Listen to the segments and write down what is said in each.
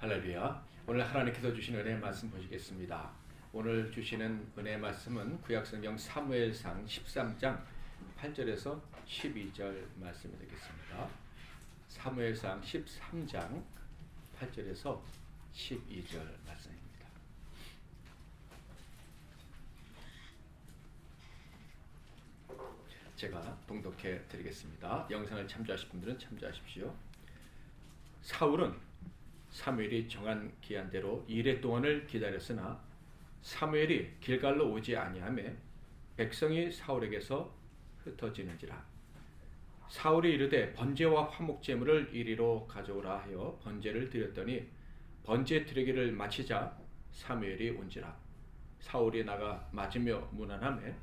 할렐루야. 오늘 하나님께서 주신 은혜의 말씀 보시겠습니다. 오늘 주시는 은혜의 말씀은 구약성경 사무엘상 13장 8절에서 12절 말씀이 되겠습니다. 사무엘상 13장 8절에서 12절 말씀입니다. 제가 봉독해 드리겠습니다. 영상을 참조하실 분들은 참조하십시오. 사울은 사무엘이 정한 기한대로 이레 동안을 기다렸으나 사무엘이 길갈로 오지 아니하매 백성이 사울에게서 흩어지는지라. 사울이 이르되 번제와 화목 제물을 이리로 가져오라 하여 번제를 드렸더니 번제 드리기를 마치자 사무엘이 온지라. 사울이 나가 맞으며 문안하매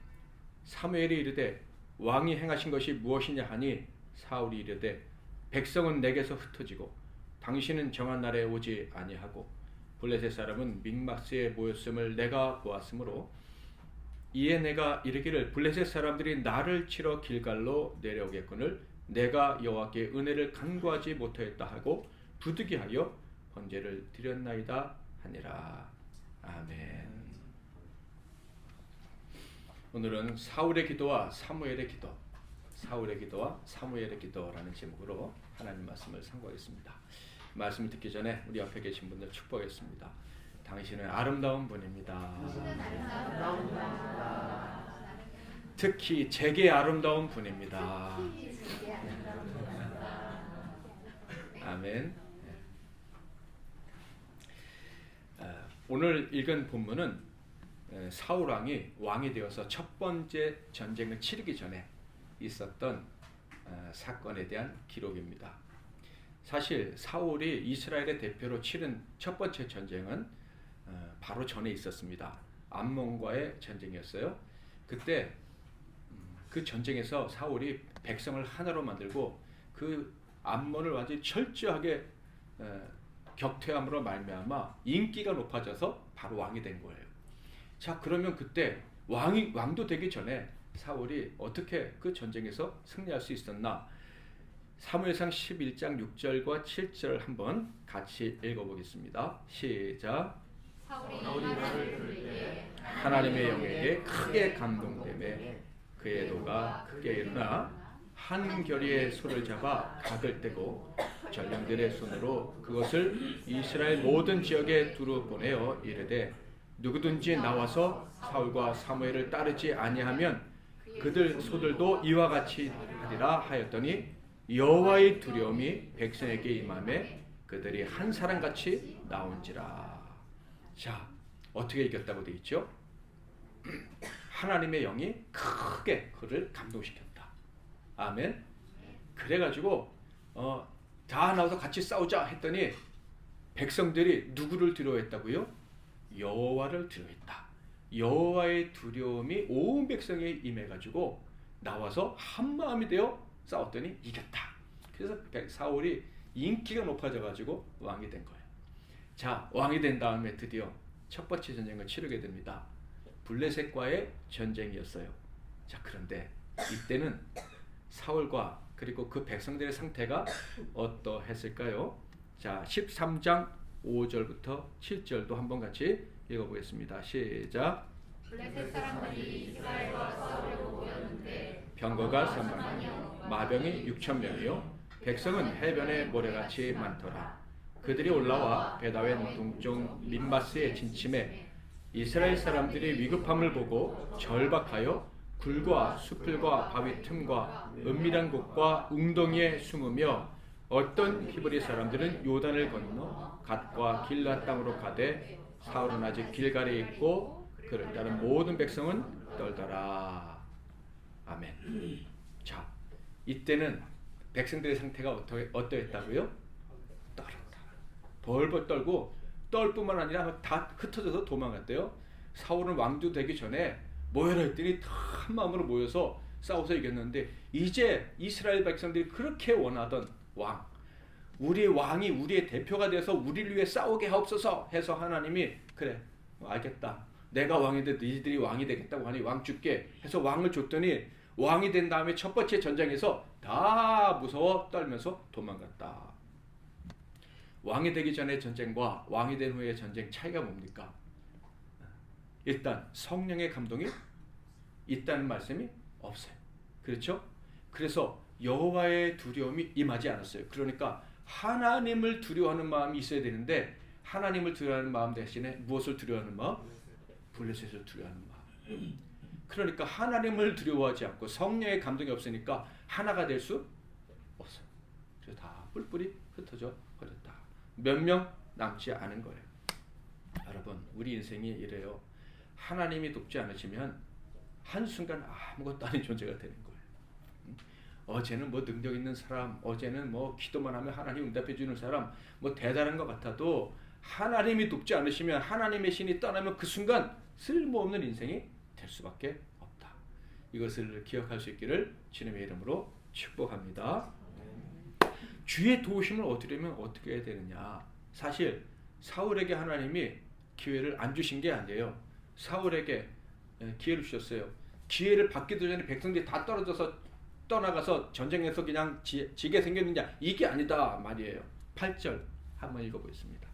사무엘이 이르되 왕이 행하신 것이 무엇이냐 하니 사울이 이르되 백성은 내게서 흩어지고 당신은 정한 날에 오지 아니하고 블레셋 사람은 믹마스에 모였음을 내가 보았으므로 이에 내가 이르기를 블레셋 사람들이 나를 치러 길갈로 내려오겠거늘 내가 여호와께 은혜를 간구하지 못하였다 하고 부득이하여 번제를 드렸나이다 하니라. 아멘. 오늘은 사울의 기도와 사무엘의 기도, 사울의 기도와 사무엘의 기도라는 제목으로 하나님 말씀을 상고하겠습니다. 말씀을 듣기 전에 우리 옆에 계신 분들 축복하겠습니다. 당신은 아름다운 분입니다. 특히 제게 아름다운 분입니다. 아멘. 오늘 읽은 본문은 사울 왕이 되어서 첫 번째 전쟁을 치르기 전에 있었던 사건에 대한 기록입니다. 사실 사울이 이스라엘의 대표로 치른 첫 번째 전쟁은 바로 전에 있었습니다. 암몬과의 전쟁이었어요. 그때 그 전쟁에서 사울이 백성을 하나로 만들고 그 암몬을 완전히 철저하게 격퇴함으로 말미암아 인기가 높아져서 바로 왕이 된 거예요. 자, 그러면 그때 왕도 되기 전에 사울이 어떻게 그 전쟁에서 승리할 수 있었나? 사무엘상 11장 6절과 7절 한번 같이 읽어보겠습니다. 시작. 사울이 말을 들을 때 하나님의 영에게 크게 감동되매 그의 도가 크게 일어나 한 결의의 손을 잡아 각을 떼고 전령들의 손으로 그것을 이스라엘 모든 지역에 두루 보내어 이르되 누구든지 나와서 사울과 사무엘을 따르지 아니하면 그들 소들도 이와 같이 하리라 하였더니 여호와의 두려움이 백성에게 임하매 그들이 한 사람같이 나온지라. 자, 어떻게 이겼다고 되어 있죠? 하나님의 영이 크게 그를 감동시켰다. 아멘. 그래가지고 다 나와서 같이 싸우자 했더니 백성들이 누구를 두려워했다고요? 여호와를 두려워했다. 여호와의 두려움이 온 백성에 임해가지고 나와서 한 마음이 되어 싸웠더니 이겼다. 그래서 사울이 인기가 높아져가지고 왕이 된 거예요. 자, 왕이 된 다음에 드디어 첫 번째 전쟁을 치르게 됩니다. 블레셋과의 전쟁이었어요. 자, 그런데 이때는 사울과 그리고 그 백성들의 상태가 어떠했을까요? 자, 13장 5절부터 7절도 한번 같이 읽어보겠습니다. 시작. 블레셋 사람들이 이스라엘과 싸우려고 모였는데 병거가 3만명 마병이 6,000명이요 백성은 해변의 모래같이 많더라. 그들이 올라와 베다웬 동쪽 림마스에 진침해 이스라엘 사람들이 위급함을 보고 절박하여 굴과 수풀과 바위 틈과 은밀한 곳과 웅덩이에 숨으며 어떤 히브리 사람들은 요단을 건너 갓과 길라 땅으로 가되 사울은 아직 길갈에 있고 그를 따른 모든 백성은 떨더라. 아멘. 자, 이때는 백성들의 상태가 어떠했다고요? 떨었다. 벌벌 떨고 떨 뿐만 아니라 다 흩어져서 도망갔대요. 사울은 왕도 되기 전에 모여라 했더니 한 마음으로 모여서 싸워서 이겼는데 이제 이스라엘 백성들이 그렇게 원하던 왕, 우리의 왕이 우리의 대표가 되어서 우리를 위해 싸우게 하옵소서 해서 하나님이 그래 알겠다. 내가 왕이 돼 너희들이 왕이 되겠다고 하니 왕 줄게 해서 왕을 줬더니 왕이 된 다음에 첫 번째 전쟁에서 다 무서워 떨면서 도망갔다. 왕이 되기 전의 전쟁과 왕이 된 후의 전쟁 차이가 뭡니까? 일단 성령의 감동이 있다는 말씀이 없어요. 그렇죠? 그래서 여호와의 두려움이 임하지 않았어요. 그러니까 하나님을 두려워하는 마음이 있어야 되는데 하나님을 두려워하는 마음 대신에 무엇을 두려워하는 마음? 블레셋을 두려워하는 마음. 그러니까 하나님을 두려워하지 않고 성령의 감동이 없으니까 하나가 될 수 없어요. 그래서 다 뿔뿔이 흩어져 버렸다. 몇 명 남지 않은 거예요. 여러분, 우리 인생이 이래요. 하나님이 돕지 않으시면 한순간 아무것도 아닌 존재가 되는 거예요. 어제는 뭐 능력 있는 사람, 어제는 뭐 기도만 하면 하나님 응답해 주는 사람, 뭐 대단한 것 같아도 하나님이 돕지 않으시면, 하나님의 신이 떠나면 그 순간 쓸모없는 인생이 될 수밖에 없다. 이것을 기억할 수 있기를 주님의 이름으로 축복합니다. 주의 도우심을 얻으려면 어떻게 해야 되느냐? 사실 사울에게 하나님이 기회를 안 주신 게 아니에요. 사울에게 기회를 주셨어요. 기회를 받기도 전에 백성들이 다 떠나가서 전쟁에서 그냥 지게 생겼느냐, 이게 아니다 말이에요. 8절 한번 읽어보겠습니다.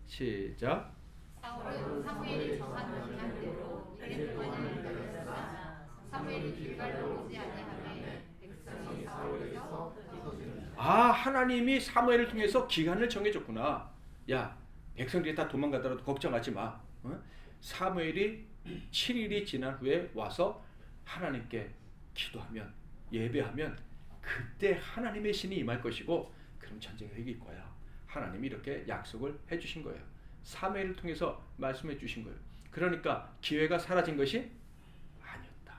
시작. 사울은 사무엘이 정한 명령대로 그의 권한을 가졌으나 사무엘이 길갈로 오지 아니하매 백성이 사울에서 떠났더라. 하나님이 사무엘을 통해서 기간을 정해줬구나. 야, 백성들이 다 도망가더라도 걱정하지 마. 사무엘이 7일이 지난 후에 와서 하나님께 기도하면, 예배하면 그때 하나님의 신이 임할 것이고 그럼 전쟁이 이길 거야. 하나님이 이렇게 약속을 해주신 거예요. 사무엘을 통해서 말씀해 주신 거예요. 그러니까 기회가 사라진 것이 아니었다.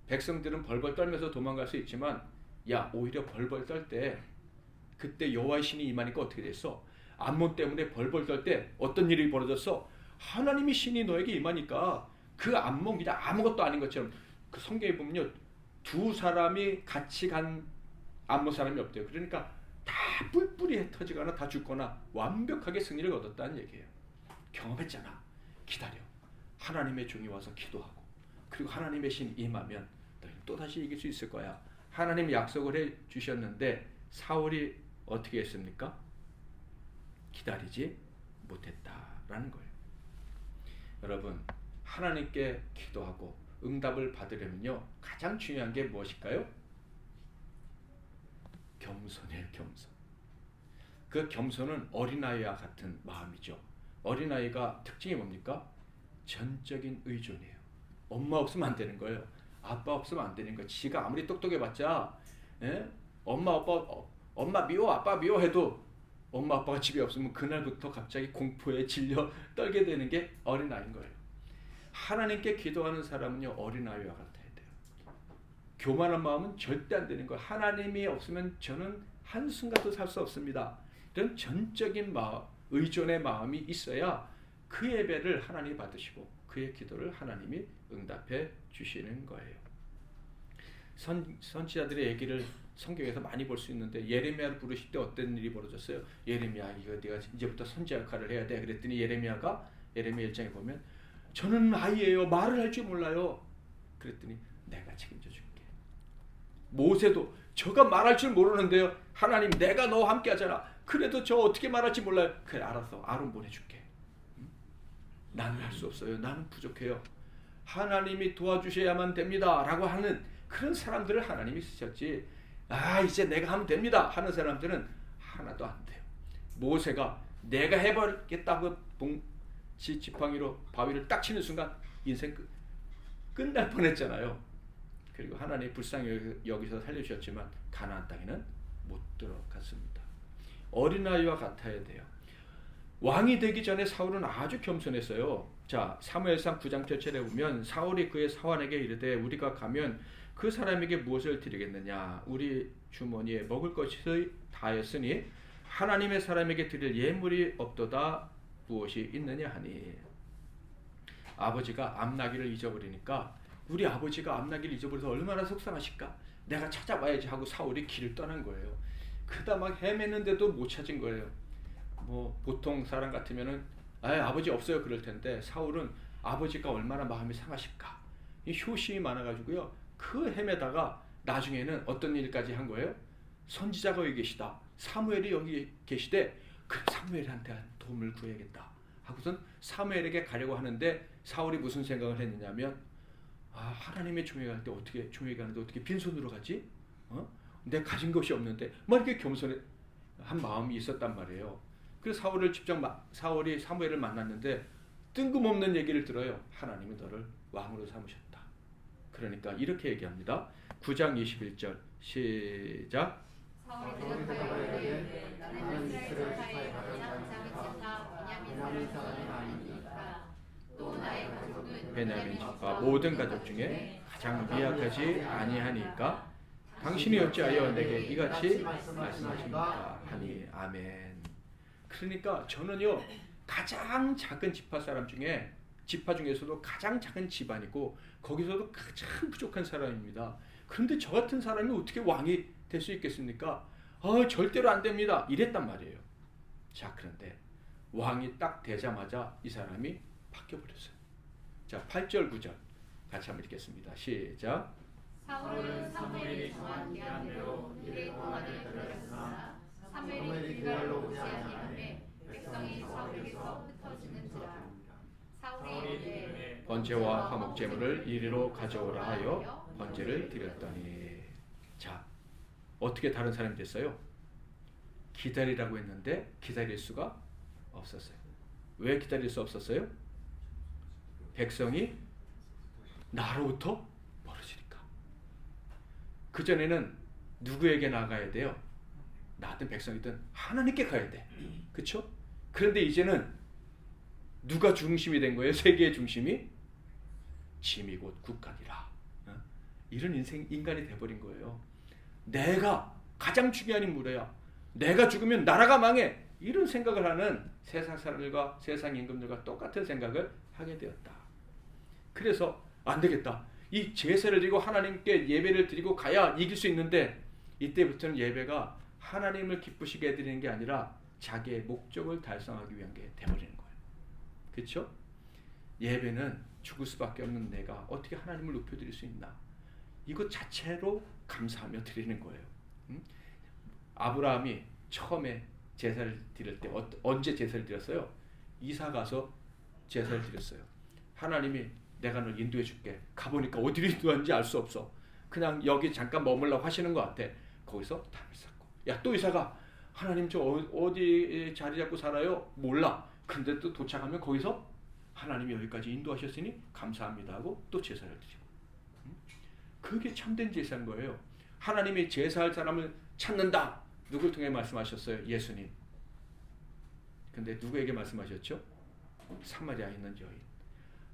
백성들은 벌벌 떨면서 도망갈 수 있지만, 야, 오히려 벌벌 떨 때 그때 여호와의 신이 임하니까 어떻게 됐어? 암몬 때문에 벌벌 떨 때 어떤 일이 벌어졌어? 하나님이 신이 너에게 임하니까 그 암몬 그냥 아무것도 아닌 것처럼, 그 성경에 보면요, 두 사람이 같이 간 암몬 사람이 없대요. 그러니까 다 뿔뿔이 흩어지거나 다 죽거나 완벽하게 승리를 얻었다는 얘기예요. 경험했잖아. 기다려. 하나님의 종이 와서 기도하고 그리고 하나님의 신이 임하면 너희는 또다시 이길 수 있을 거야. 하나님이 약속을 해 주셨는데 사울이 어떻게 했습니까? 기다리지 못했다라는 거예요. 여러분, 하나님께 기도하고 응답을 받으려면요, 가장 중요한 게 무엇일까요? 겸손이에요. 겸손. 그 겸손은 어린아이와 같은 마음이죠. 어린아이가 특징이 뭡니까? 전적인 의존이에요. 엄마 없으면 안 되는 거예요. 아빠 없으면 안 되는 거예요. 지가 아무리 똑똑해봤자, 엄마 아빠, 엄마 미워, 아빠 미워 해도 엄마 아빠가 집에 없으면 그날부터 갑자기 공포에 질려 떨게 되는 게 어린아이인 거예요. 하나님께 기도하는 사람은요, 어린아이와 같아야 돼요. 교만한 마음은 절대 안 되는 거예요. 하나님이 없으면 저는 한순간도 살 수 없습니다. 이런 전적인 마음, 의존의 마음이 있어야 그 예배를 하나님이 받으시고 그의 기도를 하나님이 응답해 주시는 거예요. 선지자들의 얘기를 성경에서 많이 볼 수 있는데, 예레미야를 부르실 때 어떤 일이 벌어졌어요? 예레미야, 이거 네가 이제부터 선지자 역할을 해야 돼. 그랬더니 예레미야가 예레미야 1장에 보면 저는 아이예요. 말을 할 줄 몰라요. 그랬더니 내가 책임져 줄게. 모세도 저가 말할 줄 모르는데요. 하나님, 내가 너와 함께 하잖아. 그래도 저 어떻게 말할지 몰라요. 그래, 알았어. 아론 보내줄게. 나는 할 수 없어요. 나는 부족해요. 하나님이 도와주셔야만 됩니다. 라고 하는 그런 사람들을 하나님이 쓰셨지, 이제 내가 하면 됩니다 하는 사람들은 하나도 안 돼요. 모세가 내가 해버리겠다고 지팡이로 바위를 딱 치는 순간 인생 끝날 뻔했잖아요. 그리고 하나님 불쌍히 여기서 살려주셨지만 가나안 땅에는 못 들어갔습니다. 어린아이와 같아야 돼요. 왕이 되기 전에 사울은 아주 겸손했어요. 자, 사무엘상 9장 7절에 보면 사울이 그의 사환에게 이르되 우리가 가면 그 사람에게 무엇을 드리겠느냐? 우리 주머니에 먹을 것이 다였으니 하나님의 사람에게 드릴 예물이 없도다. 무엇이 있느냐 하니. 아버지가 암나기를 잊어버리니까, 우리 아버지가 암나기를 잊어버려서 얼마나 속상하실까? 내가 찾아봐야지 하고 사울이 길을 떠난 거예요. 그다 막 헤맸는데도 못 찾은 거예요. 뭐 보통 사람 같으면은 아버지 없어요 그럴 텐데, 사울은 아버지가 얼마나 마음이 상하실까? 이 효심이 많아가지고요, 그 헤매다가 나중에는 어떤 일까지 한 거예요? 선지자가 여기 계시다. 사무엘이 여기 계시되 그 사무엘한테 도움을 구해야겠다 하고선 사무엘에게 가려고 하는데 사울이 무슨 생각을 했느냐면 하나님의 종에게 갈 때 어떻게 종에게 가는데 어떻게 빈손으로 가지? 내가 가진 것이 없는데 막 이렇게 겸손한 마음이 있었단 말이에요. 그래서 사울이 사무엘을 만났는데 뜬금없는 얘기를 들어요. 하나님은 너를 왕으로 삼으셨다. 그러니까 이렇게 얘기합니다. 9장 21절 시작. 사울이 대답하여 나는 이스라엘 사이에 가장 지파 베냐민 사람이 아니니까 또 나의 가족은 베냐민 지파 모든 가족 중에 가장 미약하지 아니하니까 당신이 어찌하여 내게 이같이 말씀하십니까 하니 아멘. 그러니까 저는요 가장 작은 지파 중에서도 가장 작은 집안이고 거기서도 가장 부족한 사람입니다. 그런데 저 같은 사람이 어떻게 왕이 될 수 있겠습니까? 절대로 안 됩니다. 이랬단 말이에요. 자, 그런데 왕이 딱 되자마자 이 사람이 바뀌어버렸어요. 자, 8절 9절 같이 한번 읽겠습니다. 시작. 사울은 사무엘이 정한 기한대로 이레 동안을 들었으나 사무엘이 길갈로 오지 아니하매 백성이 사울에게서 흩어지는지라. 사울이 이르되 번제와 화목 제물을 이리로 가져오라 하여 번제를 드렸더니. 자, 어떻게 다른 사람이 됐어요? 기다리라고 했는데 기다릴 수가 없었어요. 왜 기다릴 수 없었어요? 백성이 나로부터 멀어지니까. 그전에는 누구에게 나가야 돼요? 나든 백성이든 하나님께 가야 돼. 그렇죠? 그런데 이제는 누가 중심이 된 거예요? 세계의 중심이? 짐이 곧 국가니라. 이런 인간이 돼버린 거예요. 내가 가장 중요한 인물이야. 내가 죽으면 나라가 망해. 이런 생각을 하는 세상 사람들과 세상 임금들과 똑같은 생각을 하게 되었다. 그래서 안 되겠다. 이 제사를 드리고 하나님께 예배를 드리고 가야 이길 수 있는데 이때부터는 예배가 하나님을 기쁘시게 해드리는 게 아니라 자기의 목적을 달성하기 위한 게 돼버리는 거예요. 그렇죠? 예배는 죽을 수밖에 없는 내가 어떻게 하나님을 높여드릴 수 있나? 이것 자체로 감사하며 드리는 거예요. 아브라함이 처음에 제사를 드릴 때 언제 제사를 드렸어요? 이사 가서 제사를 드렸어요. 하나님이 내가 널 인도해 줄게. 가보니까 어디로 인도하는지 알 수 없어. 그냥 여기 잠깐 머물라고 하시는 것 같아. 거기서 담을 쌓고. 야, 또 이사가 하나님 저 어디 자리 잡고 살아요? 몰라. 근데 또 도착하면 거기서 하나님이 여기까지 인도하셨으니 감사합니다 하고 또 제사를 드리고. 그게 참된 제사인 거예요. 하나님이 제사할 사람을 찾는다. 누굴 통해 말씀하셨어요? 예수님. 근데 누구에게 말씀하셨죠? 사마리아에 있는 여인.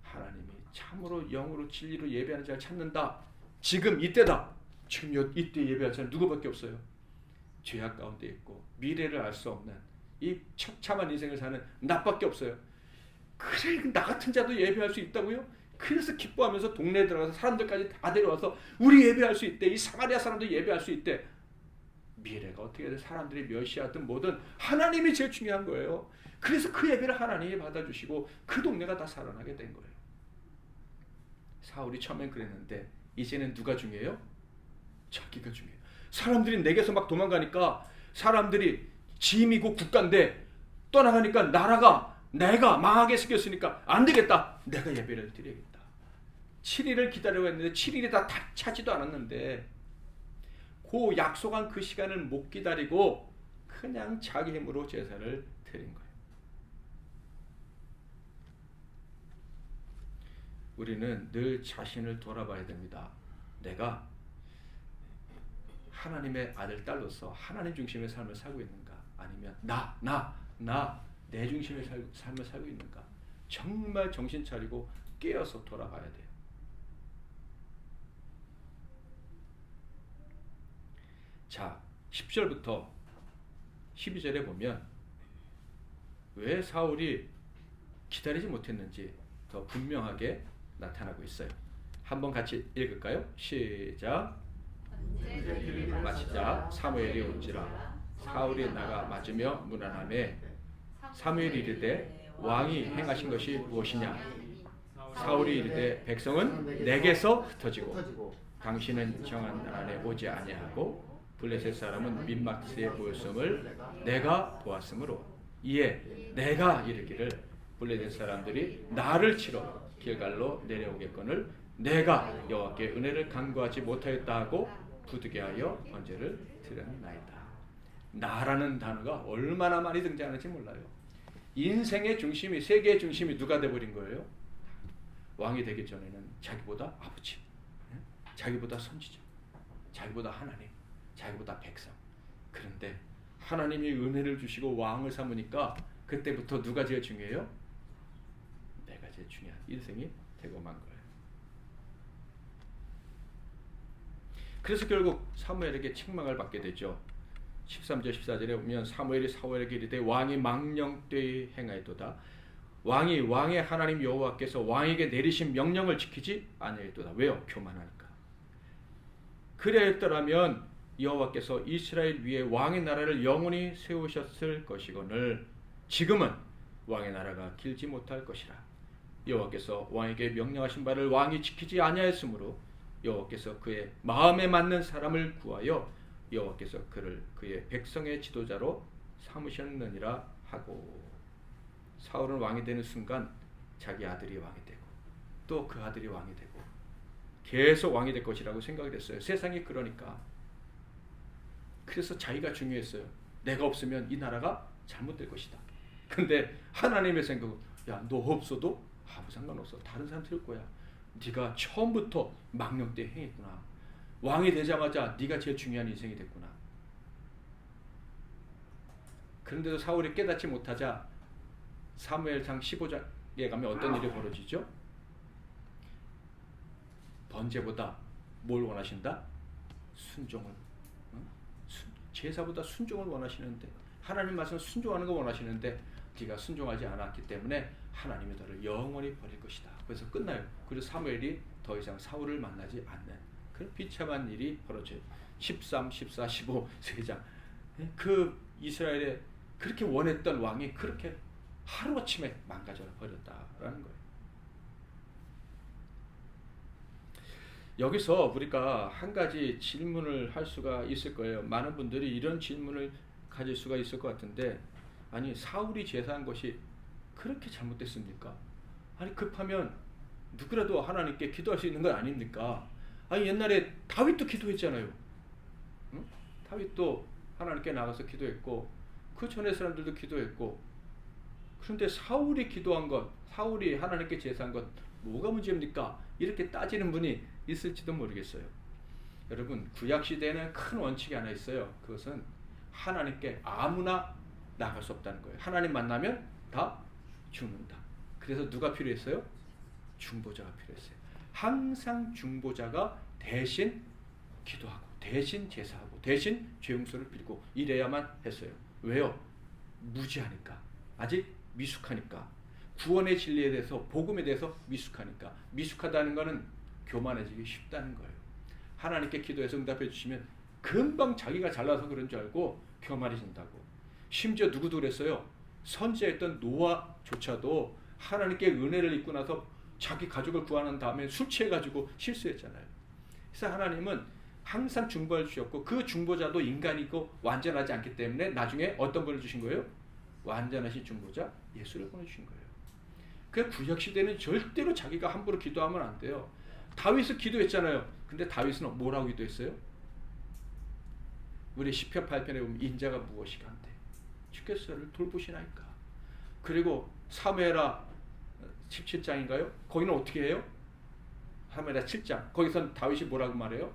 하나님이 참으로 영으로 진리로 예배하는 자를 찾는다. 지금 이때다. 지금 이때 예배할 사람 누구밖에 없어요. 죄악 가운데 있고 미래를 알 수 없는 이 처참한 인생을 사는 나밖에 없어요. 그래, 나 같은 자도 예배할 수 있다고요? 그래서 기뻐하면서 동네에 들어가서 사람들까지 다 데려와서 우리 예배할 수 있대. 이 사마리아 사람도 예배할 수 있대. 미래가 어떻게 돼? 사람들이 멸시하든 뭐든 하나님이 제일 중요한 거예요. 그래서 그 예배를 하나님이 받아주시고 그 동네가 다 살아나게 된 거예요. 사울이 처음엔 그랬는데 이제는 누가 중요해요? 자기가 중요해요. 사람들이 내게서 막 도망가니까 사람들이 짐이고 국가인데 떠나가니까 나라가 내가 망하게 생겼으니까 안 되겠다. 내가 예배를 드려야겠다. 7일을 기다려고 했는데 7일이 다 차지도 않았는데 그 약속한 그 시간을 못 기다리고 그냥 자기 힘으로 제사를 드린 거예요. 우리는 늘 자신을 돌아봐야 됩니다. 내가 하나님의 아들, 딸로서 하나님 중심의 삶을 살고 있는가? 아니면 내 중심의 삶을 살고 있는가? 정말 정신 차리고 깨어서 돌아봐야 돼요. 자, 10절부터 12절에 보면 왜 사울이 기다리지 못했는지 더 분명하게 나타나고 있어요. 한번 같이 읽을까요? 시작. 마치자 사무엘이 온지라 사울이 나가 맞으며 문안하매 사무엘이 이르되 왕이 행하신 것이 무엇이냐? 사울이 이르되 백성은 내게서 흩어지고 당신은 정한 날 안에 오지 아니하고 블레셋 사람은 민마스에 모였음을 내가 보았으므로 이에 내가 이르기를 블레셋 사람들이 나를 치러 길갈로 내려오겠거늘 내가 여호와께 은혜를 간구하지 못하였다 하고 부득이하여 번제를 드렸나이다. 나라는 단어가 얼마나 많이 등장하는지 몰라요. 인생의 중심이, 세계의 중심이 누가 돼버린 거예요? 왕이 되기 전에는 자기보다 아버지, 자기보다 선지자, 자기보다 하나님, 자기보다 백성. 그런데 하나님이 은혜를 주시고 왕을 삼으니까 그때부터 누가 제일 중요해요? 내가 제일 중요한 인생이 되고 만 거예요. 그래서 결국 사무엘에게 책망을 받게 되죠. 13절 14절에 보면 사무엘이 사울에게 이르되 왕이 망령되이 행하였도다. 왕의 하나님 여호와께서 왕에게 내리신 명령을 지키지 아니하였도다. 왜요? 교만하니까. 그래였더라면 여호와께서 이스라엘 위에 왕의 나라를 영원히 세우셨을 것이거늘 지금은 왕의 나라가 길지 못할 것이라. 여호와께서 왕에게 명령하신 바를 왕이 지키지 아니하였으므로 여호와께서 그의 마음에 맞는 사람을 구하여 여호와께서 그를 그의 백성의 지도자로 삼으셨느니라 하고. 사울은 왕이 되는 순간 자기 아들이 왕이 되고 또 그 아들이 왕이 되고 계속 왕이 될 것이라고 생각이 됐어요. 세상이 그러니까. 그래서 자기가 중요했어요. 내가 없으면 이 나라가 잘못될 것이다. 근데 하나님의 생각은 야, 너 없어도 아무 상관없어. 다른 사람 될 거야. 네가 처음부터 망령되이 행했구나. 왕이 되자마자 네가 제일 중요한 인생이 됐구나. 그런데도 사울이 깨닫지 못하자 사무엘상 15장에 가면 어떤 일이 벌어지죠? 번제보다 뭘 원하신다? 순종을. 제사보다 순종을 원하시는데, 하나님 말씀 순종하는 거 원하시는데 네가 순종하지 않았기 때문에 하나님이 너를 영원히 버릴 것이다. 그래서 끝나요. 그래서 사무엘이 더 이상 사울을 만나지 않는 그런 비참한 일이 벌어져요. 13, 14, 15 3장. 그 이스라엘에 그렇게 원했던 왕이 그렇게 하루아침에 망가져 버렸다라는 거예요. 여기서 우리가 한 가지 질문을 할 수가 있을 거예요. 많은 분들이 이런 질문을 가질 수가 있을 것 같은데, 아니 사울이 제사한 것이 그렇게 잘못됐습니까? 아니 급하면 누구라도 하나님께 기도할 수 있는 건 아닙니까? 아니 옛날에 다윗도 기도했잖아요. 응? 다윗도 하나님께 나가서 기도했고 그 전에 사람들도 기도했고. 그런데 사울이 기도한 것, 사울이 하나님께 제사한 것 뭐가 문제입니까? 이렇게 따지는 분이 있을지도 모르겠어요. 여러분, 구약시대에는 큰 원칙이 하나 있어요. 그것은 하나님께 아무나 나갈 수 없다는 거예요. 하나님 만나면 다 죽는다. 그래서 누가 필요했어요? 중보자가 필요했어요. 항상 중보자가 대신 기도하고 대신 제사하고 대신 죄용서를 빌고 이래야만 했어요. 왜요? 무지하니까. 아직 미숙하니까. 구원의 진리에 대해서, 복음에 대해서 미숙하니까. 미숙하다는 것은 교만해지기 쉽다는 거예요. 하나님께 기도해서 응답해 주시면 금방 자기가 잘나서 그런 줄 알고 교만해진다고. 심지어 누구도 그랬어요. 선지자였던 노아조차도 하나님께 은혜를 입고 나서 자기 가족을 구하는 다음에 술 취해가지고 실수했잖아요. 그래서 하나님은 항상 중보를 주셨고 그 중보자도 인간이고 완전하지 않기 때문에 나중에 어떤 분을 주신 거예요? 완전하신 중보자 예수를 보내주신 거예요. 그 구약시대는 절대로 자기가 함부로 기도하면 안 돼요. 다윗은 기도했잖아요. 근데 다윗은 뭐라고 기도했어요? 우리 시편 8편에 보면 인자가 무엇이가 한데 주께서 저를 돌보시나이까. 그리고 사무엘하 17장인가요? 거기는 어떻게 해요? 사무엘하 7장. 거기선 다윗이 뭐라고 말해요?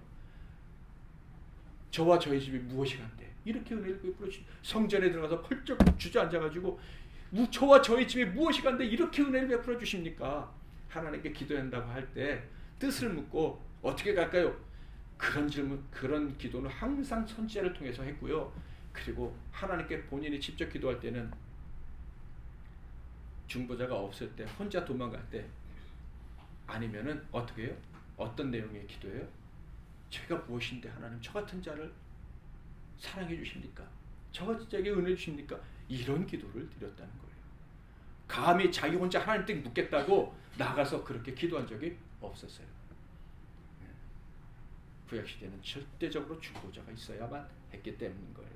저와 저희 집이 무엇이가 한데 이렇게 은혜를 베풀어 주시. 성전에 들어가서 펄쩍 주저앉아가지고 저와 저희 집에 무엇이 간데 이렇게 은혜를 베풀어 주십니까? 하나님께 기도한다고 할 때 뜻을 묻고 어떻게 갈까요? 그런 질문, 그런 기도는 항상 선지자를 통해서 했고요. 그리고 하나님께 본인이 직접 기도할 때는 중보자가 없을 때, 혼자 도망갈 때, 아니면은 어떻게 해요? 어떤 내용의 기도예요? 제가 무엇인데 하나님 저 같은 자를 사랑해 주십니까? 저 같은 자에게 은혜 주십니까? 이런 기도를 드렸다는 거예요. 감히 자기 혼자 하나님께 묻겠다고 나가서 그렇게 기도한 적이 없었어요. 구약시대는 절대적으로 중보자가 있어야만 했기 때문인 거예요.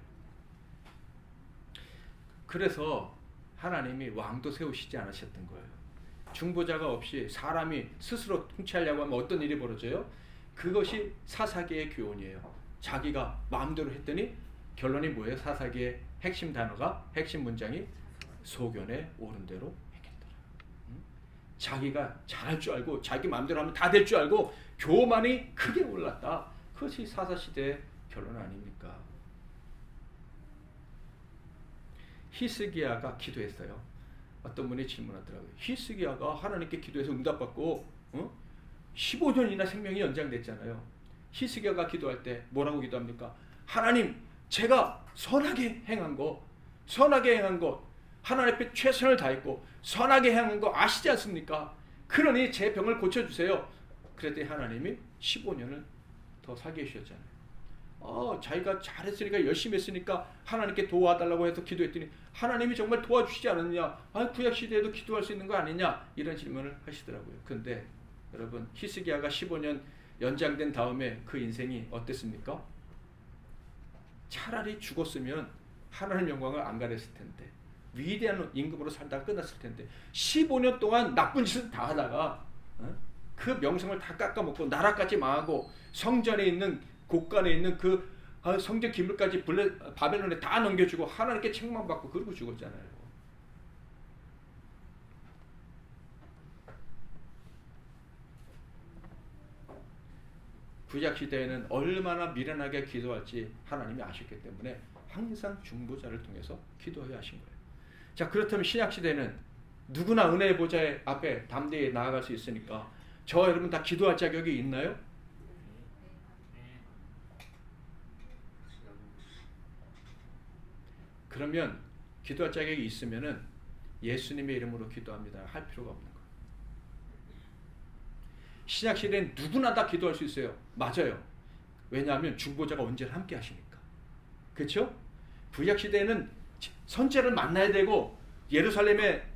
그래서 하나님이 왕도 세우시지 않으셨던 거예요. 중보자가 없이 사람이 스스로 통치하려고 하면 어떤 일이 벌어져요? 그것이 사사기의 교훈이에요. 자기가 마음대로 했더니 결론이 뭐예요? 사사기의 핵심 단어가, 핵심 문장이 소견에 옳은 대로 행했더라. 자기가 잘할 줄 알고 자기 마음대로 하면 다 될 줄 알고 교만이 크게 올랐다. 그것이 사사시대의 결론 아닙니까? 히스기야가 기도했어요. 어떤 분이 질문하더라고요. 히스기야가 하나님께 기도해서 응답받고 15년이나 생명이 연장됐잖아요. 히스기야가 기도할 때 뭐라고 기도합니까? 하나님, 제가 선하게 행한 거 하나님 앞에 최선을 다했고 선하게 행한 거 아시지 않습니까? 그러니 제 병을 고쳐주세요. 그랬더니 하나님이 15년을 더 살게 해주셨잖아요. 자기가 잘했으니까 열심히 했으니까 하나님께 도와달라고 해서 기도했더니 하나님이 정말 도와주시지 않았느냐? 구약시대에도 기도할 수 있는 거 아니냐? 이런 질문을 하시더라고요. 근데 여러분, 히스기야가 15년 연장된 다음에 그 인생이 어땠습니까? 차라리 죽었으면 하나님 영광을 안 가렸을 텐데, 위대한 임금으로 살다가 끝났을 텐데 15년 동안 나쁜 짓을 다 하다가 그 명성을 다 깎아먹고 나라까지 망하고 성전에 있는 곳간에 있는 그 성전 기물까지 바벨론에 다 넘겨주고 하나님께 책망받고 그러고 죽었잖아요. 구약시대에는 얼마나 미련하게 기도할지 하나님이 아셨기 때문에 항상 중보자를 통해서 기도해야 하신 거예요. 자, 그렇다면 신약시대는 누구나 은혜의 보좌 앞에 담대히 나아갈 수 있으니까 저와 여러분 다 기도할 자격이 있나요? 그러면 기도할 자격이 있으면은 예수님의 이름으로 기도합니다 할 필요가 없는 거예요. 신약시대는 누구나 다 기도할 수 있어요. 맞아요. 왜냐하면 중보자가 언제나 함께 하시니까. 그렇죠? 구약시대에는 선지자를 만나야 되고 예루살렘에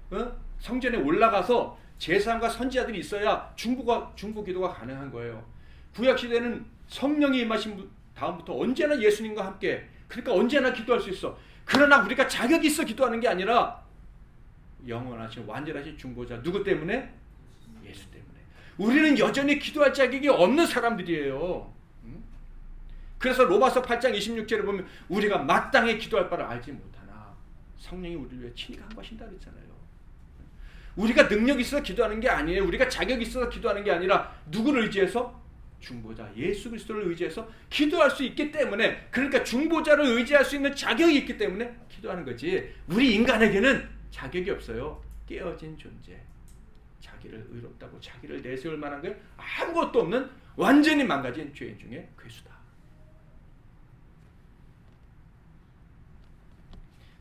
성전에 올라가서 제사장과 선지자들이 있어야 중보 기도가 가능한 거예요. 구약시대는 성령이 임하신 다음부터 언제나 예수님과 함께, 그러니까 언제나 기도할 수 있어. 그러나 우리가 자격이 있어 기도하는 게 아니라 영원하신 완전하신 중보자 누구 때문에? 예수 때문에. 우리는 여전히 기도할 자격이 없는 사람들이에요. 그래서 로마서 8장 26절에 보면 우리가 마땅히 기도할 바를 알지 못하나 성령이 우리를 위해 친히 간구하신다 그랬잖아요. 우리가 능력이 있어서 기도하는 게 아니에요. 우리가 자격이 있어서 기도하는 게 아니라 누구를 의지해서? 중보자 예수 그리스도를 의지해서 기도할 수 있기 때문에, 그러니까 중보자를 의지할 수 있는 자격이 있기 때문에 기도하는 거지, 우리 인간에게는 자격이 없어요. 깨어진 존재, 자기를 의롭다고 자기를 내세울 만한 게 아무것도 없는 완전히 망가진 죄인 중에 괴수다.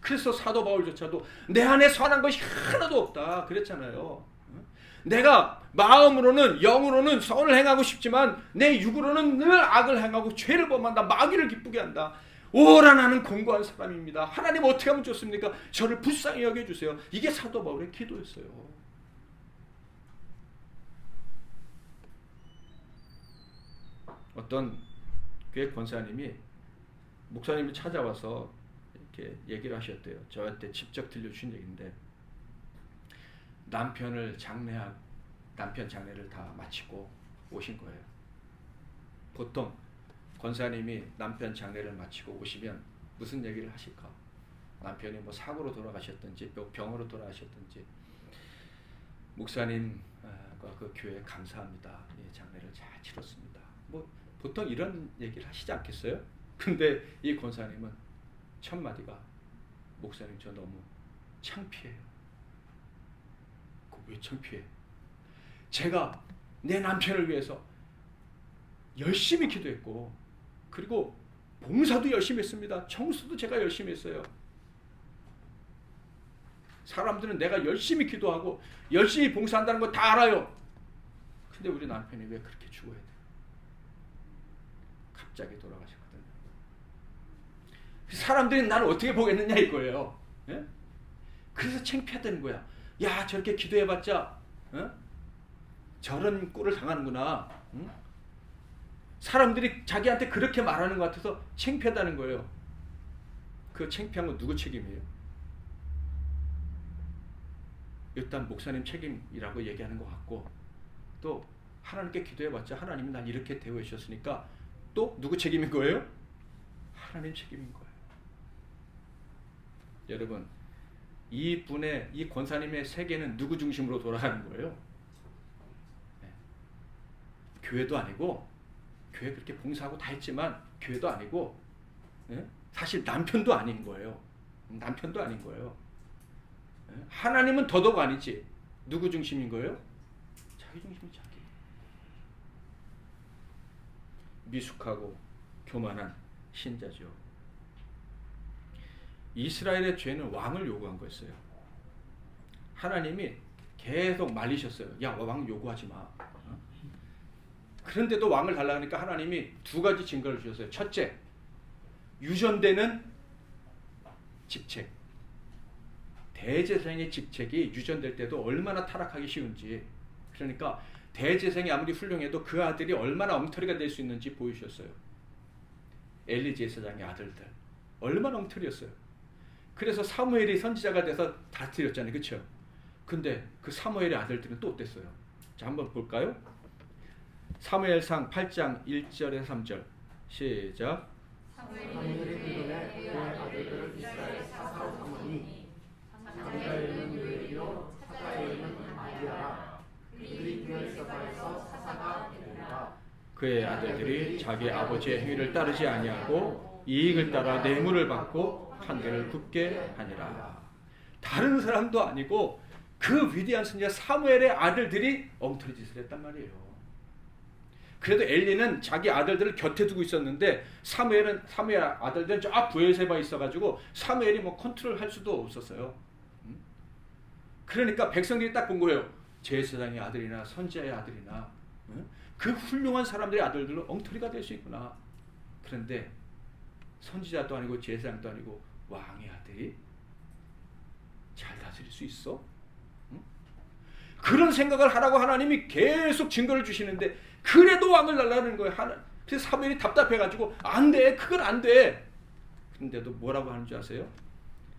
그래서 사도 바울조차도 내 안에 선한 것이 하나도 없다 그랬잖아요. 내가 마음으로는 영으로는 선을 행하고 싶지만 내 육으로는 늘 악을 행하고 죄를 범한다. 마귀를 기쁘게 한다. 오라 나는 공고한 사람입니다. 하나님 어떻게 하면 좋습니까? 저를 불쌍히 여겨주세요. 이게 사도 바울의 기도였어요. 어떤 교회 권사님이 목사님을 찾아와서 이렇게 얘기를 하셨대요. 저한테 직접 들려주신 얘기인데, 남편 장례를 다 마치고 오신 거예요. 보통 권사님이 남편 장례를 마치고 오시면 무슨 얘기를 하실까? 남편이 뭐 사고로 돌아가셨든지 병으로 돌아가셨든지, 목사님과 그 교회 감사합니다. 예, 장례를 잘 치렀습니다. 뭐 보통 이런 얘기를 하시지 않겠어요? 근데 이 권사님은 첫 마디가, 목사님 저 너무 창피해요. 왜 창피해? 제가 내 남편을 위해서 열심히 기도했고, 그리고 봉사도 열심히 했습니다. 청소도 제가 열심히 했어요. 사람들은 내가 열심히 기도하고 열심히 봉사한다는 거 다 알아요. 근데 우리 남편이 왜 그렇게 죽어야 돼요? 갑자기 돌아가셨거든요. 사람들이 나를 어떻게 보겠느냐 이거예요. 예? 그래서 창피하다는 거야. 야, 저렇게 기도해봤자 저런 꼴을 당하는구나. 응? 사람들이 자기한테 그렇게 말하는 것 같아서 창피하다는 거예요. 그 창피한 건 누구 책임이에요? 일단 목사님 책임이라고 얘기하는 것 같고, 또 하나님께 기도해봤자 하나님이 날 이렇게 대우해 주셨으니까 또 누구 책임인 거예요? 하나님 책임인 거예요. 여러분, 이 권사님의 세계는 누구 중심으로 돌아가는 거예요? 네. 교회도 아니고, 교회 그렇게 봉사하고 다 했지만 교회도 아니고, 네? 사실 남편도 아닌 거예요. 남편도 아닌 거예요. 네? 하나님은 더더욱 아니지. 누구 중심인 거예요? 자기 중심이 자기. 미숙하고 교만한 신자죠. 이스라엘의 죄는 왕을 요구한 거였어요. 하나님이 계속 말리셨어요. 야, 왕 요구하지 마. 그런데도 왕을 달라고 하니까 하나님이 두 가지 증거를 주셨어요. 첫째, 유전되는 직책. 대제사장의 직책이 유전될 때도 얼마나 타락하기 쉬운지. 그러니까 대제사장이 아무리 훌륭해도 그 아들이 얼마나 엉터리가 될 수 있는지 보여주셨어요. 엘리 제사장의 아들들 얼마나 엉터리였어요. 그래서 사무엘이 선지자가 돼서 다스렸잖아요. 그렇죠? 근데 그 사무엘의 아들들은 또 어땠어요? 자, 한번 볼까요? 사무엘상 8장 1절에서 3절 시작. 사무엘이 그들의 그의 아들들을 이스라엘 사사로 삼으니 장자에는 요엘이요 사자에는 아비야라. 그들이 브엘세바에서 사사가 되리라. 그의 아들들이 자기 아버지의 행위를 따르지 아니하고 이익을 따라 뇌물을 받고 판결을 굽게 하니라. 다른 사람도 아니고 그 위대한 선지자 사무엘의 아들들이 엉터리 짓을 했단 말이에요. 그래도 엘리는 자기 아들들을 곁에 두고 있었는데 사무엘 아들들은 저 브엘세바에 있어가지고 사무엘이 뭐 컨트롤할 수도 없었어요. 그러니까 백성들이 딱 본 거예요. 제사장의 아들이나 선지자의 아들이나 그 훌륭한 사람들의 아들들로 엉터리가 될 수 있구나. 그런데 선지자도 아니고 제사장도 아니고 왕의 아들이 잘 다스릴 수 있어? 그런 생각을 하라고 하나님이 계속 증거를 주시는데 그래도 왕을 날라는 거예요. 그래서 사무엘이 답답해가지고 안 돼, 그건 안 돼. 그런데도 뭐라고 하는 줄 아세요?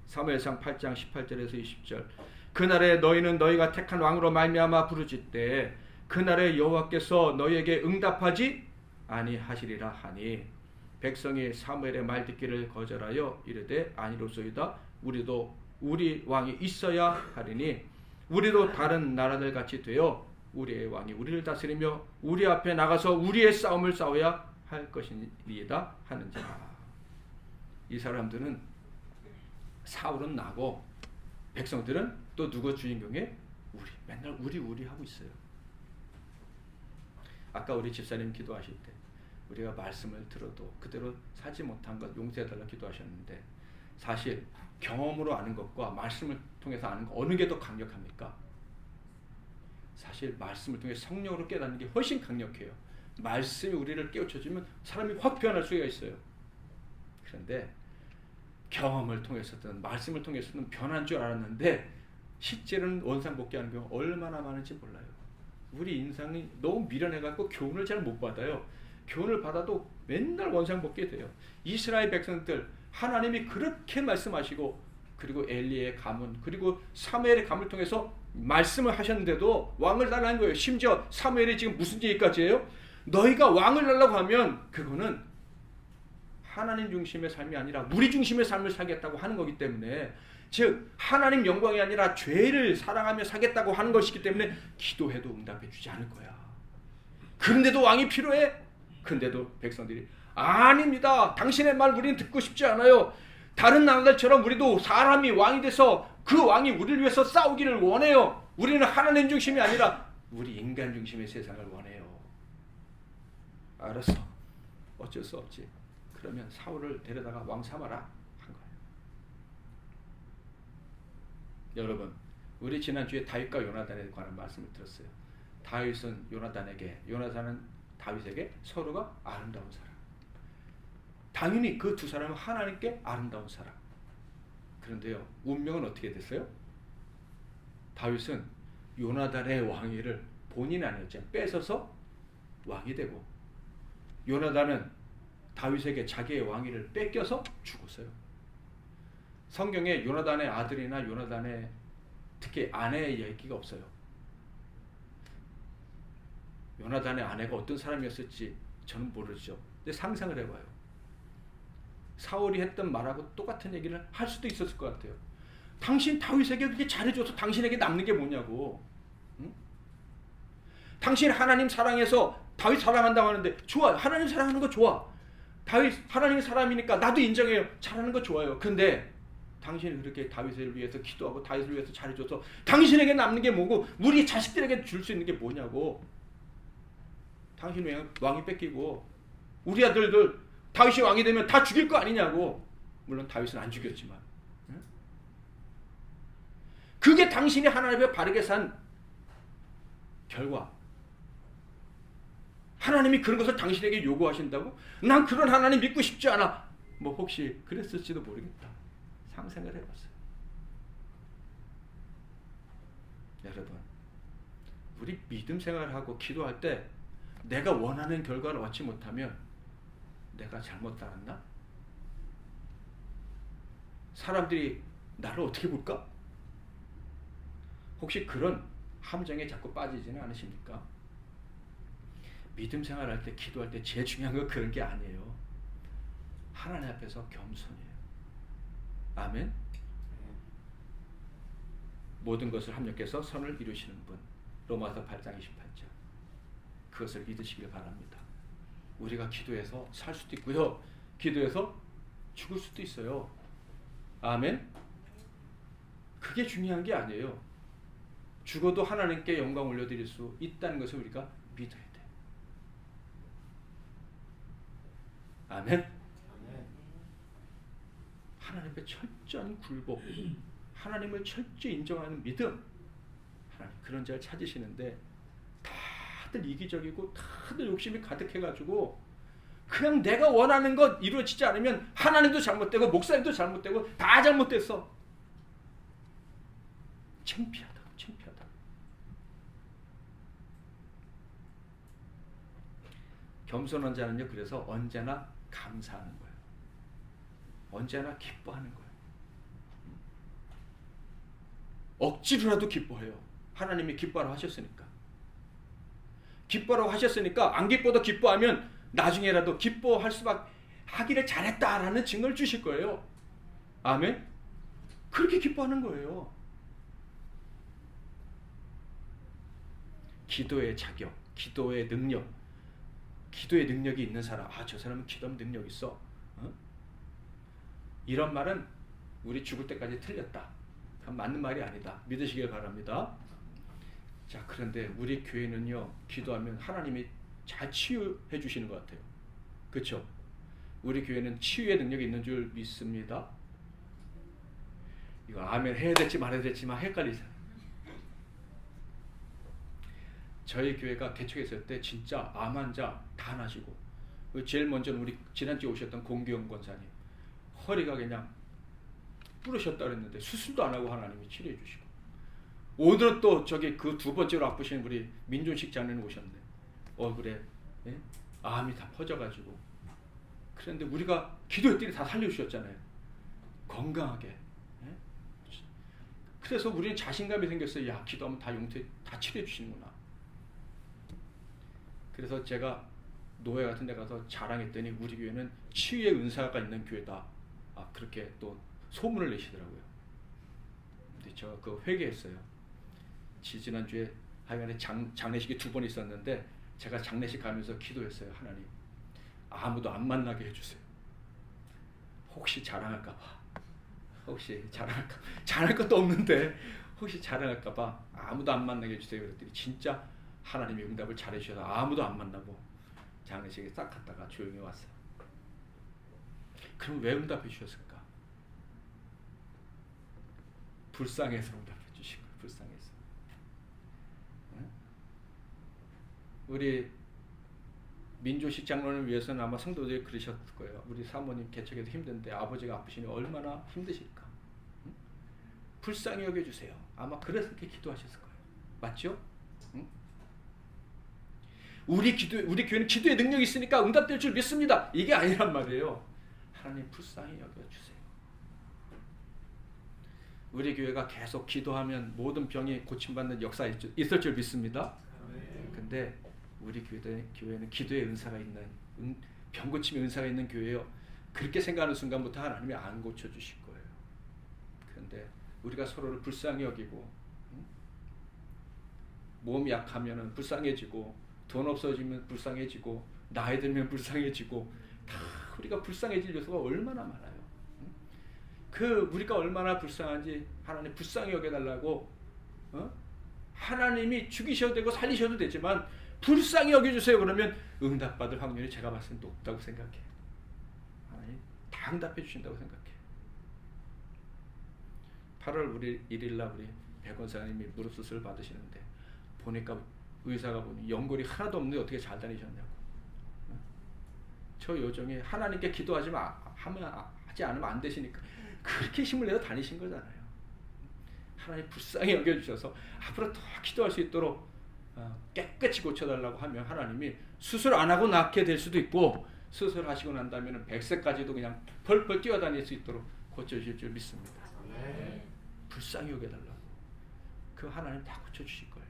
사무엘상 8장 18절에서 20절. 그날에 너희는 너희가 택한 왕으로 말미암아 부르짖되 그날에 여호와께서 너희에게 응답하지 아니하시리라 하니 백성이 사무엘의 말 듣기를 거절하여 이르되 아니로소이다. 우리도 우리 왕이 있어야 하리니 우리도 다른 나라들 같이 되어 우리의 왕이 우리를 다스리며 우리 앞에 나가서 우리의 싸움을 싸워야 할 것이니이다 하는지라. 이 사람들은 사울은 나고 백성들은 또 누구 주인공에 맨날 우리 하고 있어요. 아까 우리 집사님 기도하실 때 우리가 말씀을 들어도 그대로 사지 못한 것 용서해달라 기도하셨는데 사실 경험으로 아는 것과 말씀을 통해서 아는 것 어느 게 더 강력합니까? 사실 말씀을 통해 성령으로 깨닫는 게 훨씬 강력해요. 말씀이 우리를 깨우쳐주면 사람이 확 변할 수가 있어요. 그런데 경험을 통해서든 말씀을 통해서든 변한 줄 알았는데 실제로는 원상복귀하는 경우가 얼마나 많은지 몰라요. 우리 인상이 너무 미련해갖고 교훈을 잘 못 받아요. 교훈을 받아도 맨날 원상복귀 돼요. 이스라엘 백성들 하나님이 그렇게 말씀하시고 그리고 엘리의 가문 그리고 사무엘의 가문을 통해서 말씀을 하셨는데도 왕을 달라는 거예요. 심지어 사무엘이 지금 무슨 얘기까지 해요? 너희가 왕을 달라고 하면 그거는 하나님 중심의 삶이 아니라 우리 중심의 삶을 살겠다고 하는 거기 때문에 즉 하나님 영광이 아니라 죄를 사랑하며 살겠다고 하는 것이기 때문에 기도해도 응답해 주지 않을 거야. 그런데도 왕이 필요해? 그런데도 백성들이 아닙니다. 당신의 말 우리는 듣고 싶지 않아요. 다른 나라들처럼 우리도 사람이 왕이 돼서 그 왕이 우리를 위해서 싸우기를 원해요. 우리는 하나님 중심이 아니라 우리 인간 중심의 세상을 원해요. 알았어. 어쩔 수 없지. 그러면 사울을 데려다가 왕 삼아라 한 거예요. 여러분, 우리 지난주에 다윗과 요나단에 관한 말씀을 들었어요. 다윗은 요나단은 다윗에게 서로가 아름다운 사람. 당연히 그 두 사람은 하나님께 아름다운 사람. 그런데요, 운명은 어떻게 됐어요? 다윗은 요나단의 왕위를 본인이 아니었죠. 뺏어서 왕이 되고 요나단은 다윗에게 자기의 왕위를 뺏겨서 죽었어요. 성경에 요나단의 아들이나 요나단의 특히 아내의 얘기가 없어요. 요나단의 아내가 어떤 사람이었을지 저는 모르죠. 근데 상상을 해봐요. 사울이 했던 말하고 똑같은 얘기를 할 수도 있었을 것 같아요. 당신 다윗에게 그렇게 잘해줘서 당신에게 남는 게 뭐냐고. 응? 당신 하나님 사랑해서 다윗 사랑한다고 하는데 좋아. 하나님 사랑하는 거 좋아. 다윗 하나님의 사람이니까 나도 인정해요. 잘하는 거 좋아요. 근데 당신이 그렇게 다윗을 위해서 기도하고 다윗을 위해서 잘해줘서 당신에게 남는 게 뭐고 우리 자식들에게 줄 수 있는 게 뭐냐고. 당신 왕이 뺏기고 우리 아들들 다윗이 왕이 되면 다 죽일 거 아니냐고. 물론 다윗은 안 죽였지만 그게 당신이 하나님 앞에 바르게 산 결과. 하나님이 그런 것을 당신에게 요구하신다고? 난 그런 하나님 믿고 싶지 않아. 뭐 혹시 그랬을지도 모르겠다. 상상을 해봤어요. 여러분, 우리 믿음 생활하고 기도할 때 내가 원하는 결과를 얻지 못하면 내가 잘못 따랐나? 사람들이 나를 어떻게 볼까? 혹시 그런 함정에 자꾸 빠지지는 않으십니까? 믿음 생활할 때 기도할 때 제일 중요한 건 그런 게 아니에요. 하나님 앞에서 겸손이에요. 아멘. 모든 것을 합력해서 선을 이루시는 분. 로마서 8장 28절. 그것을 믿으시길 바랍니다. 우리가 기도해서 살 수도 있고요. 기도해서 죽을 수도 있어요. 아멘. 그게 중요한 게 아니에요. 죽어도 하나님께 영광 올려드릴 수 있다는 것을 우리가 믿어야 돼요. 아멘. 하나님의 철저한 굴복, 하나님을 철저히 인정하는 믿음, 하나님 그런 자를 찾으시는데 다들 이기적이고 다들 욕심이 가득해가지고 그냥 내가 원하는 것 이루어지지 않으면 하나님도 잘못되고 목사님도 잘못되고 다 잘못됐어. 창피하다. 겸손한 자는요, 그래서 언제나 감사하는 거예요. 언제나 기뻐하는 거예요. 억지로라도 기뻐해요. 하나님이 기뻐하라고 하셨으니까. 기뻐하라고 하셨으니까 안 기뻐도 기뻐하면 나중에라도 기뻐할 수밖에 하기를 잘했다라는 증거를 주실 거예요. 아멘. 그렇게 기뻐하는 거예요. 기도의 자격, 기도의 능력, 기도의 능력이 있는 사람, 저 사람은 기도하면 능력 있어. 이런 말은 우리 죽을 때까지 틀렸다. 맞는 말이 아니다. 믿으시길 바랍니다. 자, 그런데 우리 교회는요, 기도하면 하나님이 잘 치유해 주시는 것 같아요. 그렇죠? 우리 교회는 치유의 능력이 있는 줄 믿습니다. 이거 아멘 해야 될지 말아야 될지만 헷갈리세요. 저희 교회가 개척했을 때 진짜 암 환자 다 나시고, 제일 먼저는 우리 지난주에 오셨던 공규영 권사님 허리가 그냥 부르셨다 그랬는데 수술도 안 하고 하나님이 치료해 주시고, 오늘은 또 저기 그 두 번째로 아프신 우리 민준식 장로님 오셨는데 얼굴에 암이 다 퍼져가지고, 그런데 우리가 기도했더니 다 살려주셨잖아요. 건강하게. 그래서 우리는 자신감이 생겼어요. 야, 기도하면 다 용태 다 치료해 주시는구나. 그래서 제가 노회 같은 데 가서 자랑했더니 우리 교회는 치유의 은사가 있는 교회다. 그렇게 또 소문을 내시더라고요. 근데 저 그 회개했어요. 지난주에 하여간에 장례식이 2번 있었는데 제가 장례식 가면서 기도했어요. 하나님, 아무도 안 만나게 해주세요. 혹시 자랑할까봐. 자랑할 것도 없는데 혹시 자랑할까봐 아무도 안 만나게 해주세요. 그랬더니 진짜 하나님이 응답을 잘해주셔서 아무도 안 만나고 장례식에 싹 갔다가 조용히 왔어요. 그럼 왜 응답해 주셨을까? 불쌍해서 응답해 주신 거예요. 불쌍해서. 우리 민조식 장로를 위해서는 아마 성도들이 그러셨을 거예요. 우리 사모님 개척해도 힘든데 아버지가 아프시니 얼마나 힘드실까? 불쌍히 여겨주세요. 아마 그래서 이렇게 기도하셨을 거예요. 맞죠? 우리 교회는 기도의 능력이 있으니까 응답될 줄 믿습니다. 이게 아니란 말이에요. 하나님 불쌍히 여겨주세요. 우리 교회가 계속 기도하면 모든 병이 고침받는 역사 있을 줄 믿습니다. 근데 우리 교회는 기도의 은사가 있는 병 고침의 은사가 있는 교회예요. 그렇게 생각하는 순간부터 하나님이 안 고쳐주실 거예요. 그런데 우리가 서로를 불쌍히 여기고 몸이 약하면 불쌍해지고 돈 없어지면 불쌍해지고 나이 들면 불쌍해지고 다 우리가 불쌍해질 요소가 얼마나 많아요. 우리가 얼마나 불쌍한지 하나님 불쌍히 여겨달라고 하나님이 죽이셔도 되고 살리셔도 되지만 불쌍히 여겨주세요. 그러면 응답받을 확률이 제가 봤을 때 높다고 생각해요. 하나님 다 응답해 주신다고 생각해요. 8월 1일날 우리 백원사님이 무릎 수술 받으시는데 보니까 의사가 보니 연골이 하나도 없는데 어떻게 잘 다니셨냐고. 저 요정이 하나님께 기도하지 않으면 안 되시니까 그렇게 힘을 내서 다니신 거잖아요. 하나님 불쌍히 여겨주셔서 앞으로 더 기도할 수 있도록 깨끗이 고쳐달라고 하면 하나님이 수술 안 하고 낫게 될 수도 있고 수술하시고 난 다음에는 100세까지도 그냥 펄펄 뛰어다닐 수 있도록 고쳐주실 줄 믿습니다. 불쌍히 여겨달라고. 그 하나님 다 고쳐주실 거예요.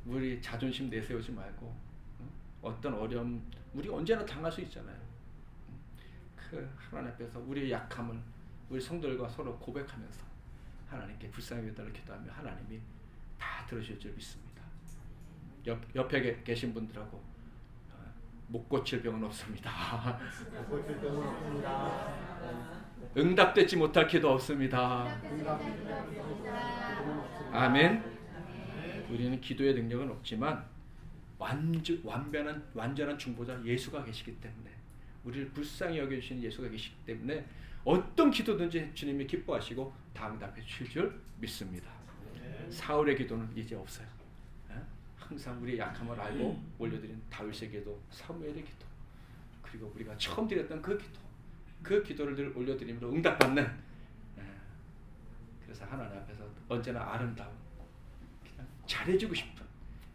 우리 자존심 내세우지 말고 어떤 어려움 우리 언제나 당할 수 있잖아요. 그 하나님 앞에서 우리의 약함을 우리 성도들과 서로 고백하면서 하나님께 불쌍히 여겨달라고 기도하면 하나님이 다 들으실 줄 믿습니다. 옆에 계신 분들하고 못 고칠 병은 없습니다. 못 고칠 병은 없습니다. 응답되지 못할 기도 없습니다. 아멘. 우리는 기도의 능력은 없지만 완전한 중보자 예수가 계시기 때문에 우리를 불쌍히 여겨주시는 예수가 계시기 때문에 어떤 기도든지 주님이 기뻐하시고 다 응답해 주실 줄 믿습니다. 사울의 기도는 이제 없어요. 항상 우리의 약함을 알고 올려드린 다윗의 기도, 사무엘의 기도, 그리고 우리가 처음 드렸던 그 기도를 늘 올려드림으로 응답받는, 그래서 하나님 앞에서 언제나 아름다운, 그냥 잘해주고 싶은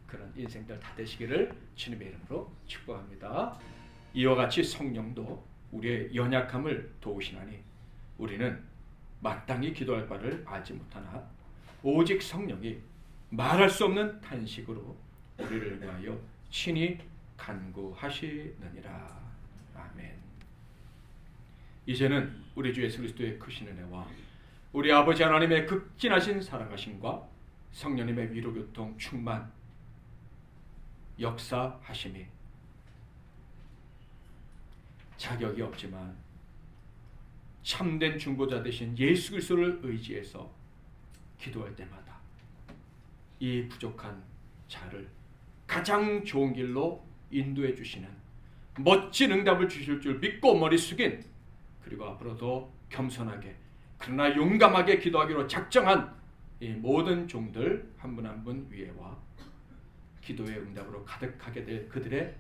그런 인생들 다 되시기를 주님의 이름으로 축복합니다. 이와 같이 성령도 우리의 연약함을 도우시나니 우리는 마땅히 기도할 바를 알지 못하나 오직 성령이 말할 수 없는 탄식으로 우리를 위하여 친히 간구하시느니라. 아멘. 이제는 우리 주 예수 그리스도의 크신 은혜와 우리 아버지 하나님의 극진하신 사랑하심과 성령님의 위로교통 충만 역사하심이 자격이 없지만 참된 중보자 되신 예수 그리스도를 의지해서 기도할 때마다 이 부족한 자를 가장 좋은 길로 인도해 주시는 멋진 응답을 주실 줄 믿고 머리 숙인, 그리고 앞으로도 겸손하게 그러나 용감하게 기도하기로 작정한 이 모든 종들 한 분 한 분 위에와 기도의 응답으로 가득하게 될 그들의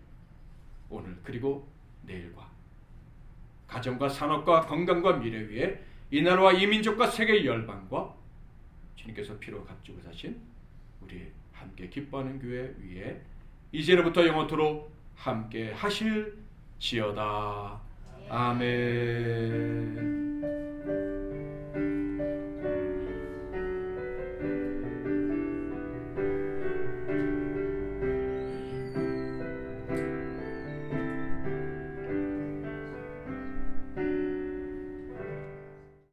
오늘 그리고 내일과 가정과 산업과 건강과 미래 위에 이 나라와 이 민족과 세계의 열방과 주님께서 피로 값주고 사신 우리 함께 기뻐하는 교회 위에 이제로부터 영원토록 함께 하실지어다. 아멘.